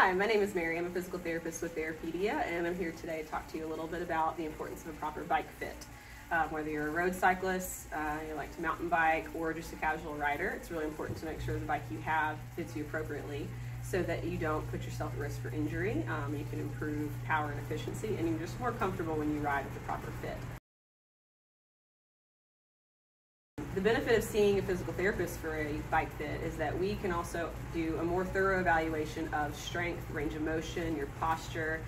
Hi, my name is Mary. I'm a physical therapist with Therapedia, and I'm here today to talk to you a little bit about the importance of a proper bike fit. Whether you're a road cyclist, you like to mountain bike, or just a casual rider, it's really important to make sure the bike you have fits you appropriately so that you don't put yourself at risk for injury. You can improve power and efficiency, and you're just more comfortable when you ride with a proper fit. The benefit of seeing a physical therapist for a bike fit is that we can also do a more thorough evaluation of strength, range of motion, your posture.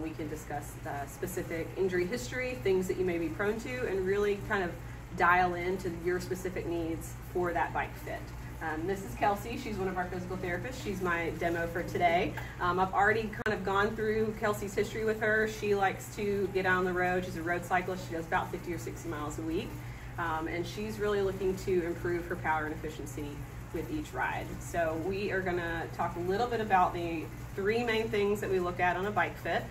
We can discuss specific injury history, things that you may be prone to, and really kind of dial into your specific needs for that bike fit. This is Kelsey. She's one of our physical therapists. She's my demo for today. I've already kind of gone through Kelsey's history with her. She likes to get out on the road. She's a road cyclist. She does about 50 or 60 miles a week. And she's really looking to improve her power and efficiency with each ride. So we are going to talk a little bit about the three main things that we look at on a bike fit.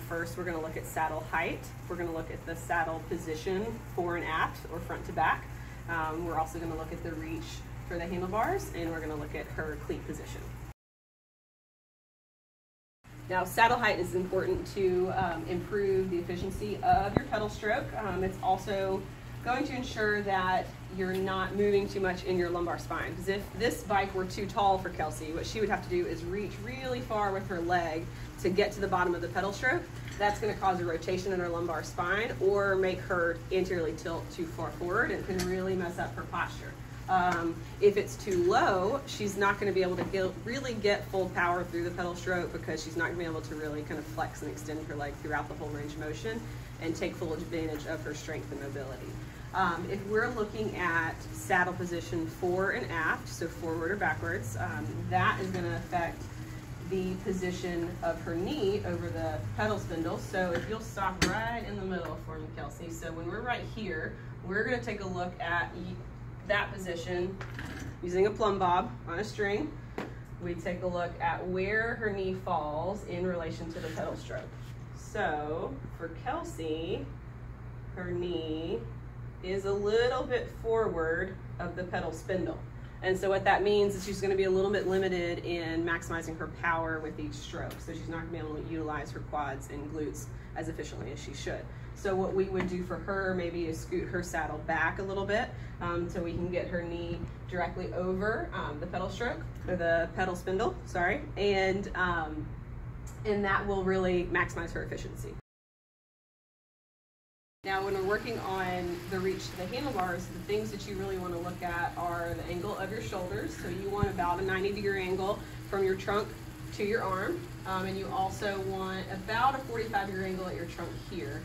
First, we're going to look at saddle height. We're going to look at the saddle position fore and aft, or front to back. We're also going to look at the reach for the handlebars, and we're going to look at her cleat position. Now, saddle height is important to improve the efficiency of your pedal stroke. It's also going to ensure that you're not moving too much in your lumbar spine. Because if this bike were too tall for Kelsey, what she would have to do is reach really far with her leg to get to the bottom of the pedal stroke. That's going to cause a rotation in her lumbar spine or make her anteriorly tilt too far forward, and can really mess up her posture. If it's too low, she's not going to be able to really get full power through the pedal stroke, because she's not going to be able to really kind of flex and extend her leg throughout the whole range of motion and take full advantage of her strength and mobility. If we're looking at saddle position fore and aft, so forward or backwards, that is going to affect the position of her knee over the pedal spindle. So if you'll stop right in the middle for me, Kelsey. So when we're right here, we're going to take a look at that position using a plumb bob on a string. We take a look at where her knee falls in relation to the pedal stroke. So for Kelsey, her knee is a little bit forward of the pedal spindle. And so what that means is she's going to be a little bit limited in maximizing her power with each stroke. So she's not going to be able to utilize her quads and glutes as efficiently as she should. So what we would do for her maybe is scoot her saddle back a little bit, so we can get her knee directly over the pedal stroke, or the pedal spindle, sorry. And that will really maximize her efficiency. Now, when we're working on the reach to the handlebars, the things that you really want to look at are the angle of your shoulders. So you want about a 90-degree angle from your trunk to your arm. And you also want about a 45-degree angle at your trunk here.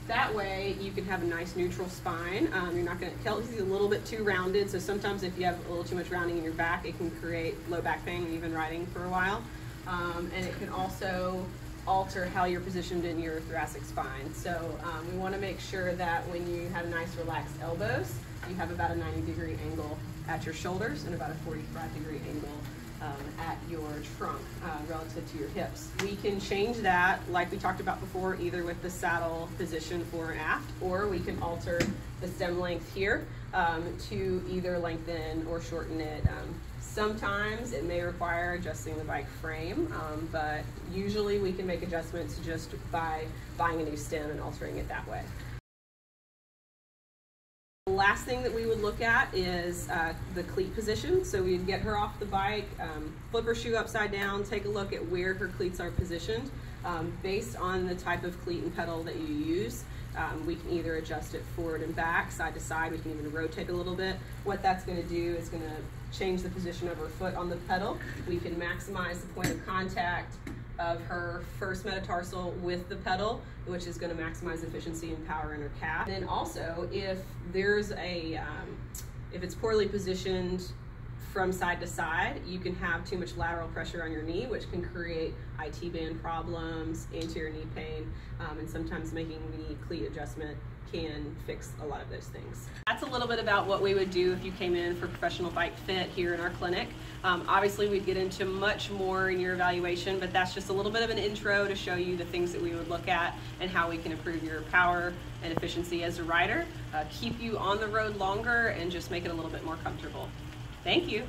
That way you can have a nice neutral spine. You're not going to, Kelsey's a little bit too rounded, so sometimes if you have a little too much rounding in your back, it can create low back pain even riding for a while. And it can also alter how you're positioned in your thoracic spine. So we want to make sure that when you have nice relaxed elbows, you have about a 90-degree angle at your shoulders and about a 45-degree angle at your trunk relative to your hips. We can change that, like we talked about before, either with the saddle position fore and aft, or we can alter the stem length here to either lengthen or shorten it. Sometimes it may require adjusting the bike frame, but usually we can make adjustments just by buying a new stem and altering it that way. The last thing that we would look at is the cleat position. So we'd get her off the bike, flip her shoe upside down, take a look at where her cleats are positioned. Based on the type of cleat and pedal that you use, we can either adjust it forward and back, side to side. We can even rotate a little bit. What that's going to do is going to change the position of her foot on the pedal. We can maximize the point of contact of her first metatarsal with the pedal, which is going to maximize efficiency and power in her calf. And then also, if there's if it's poorly positioned from side to side, you can have too much lateral pressure on your knee, which can create IT band problems, anterior knee pain, and sometimes making the cleat adjustment can fix a lot of those things. That's a little bit about what we would do if you came in for professional bike fit here in our clinic. Obviously we'd get into much more in your evaluation, but that's just a little bit of an intro to show you the things that we would look at and how we can improve your power and efficiency as a rider, keep you on the road longer, and just make it a little bit more comfortable. Thank you.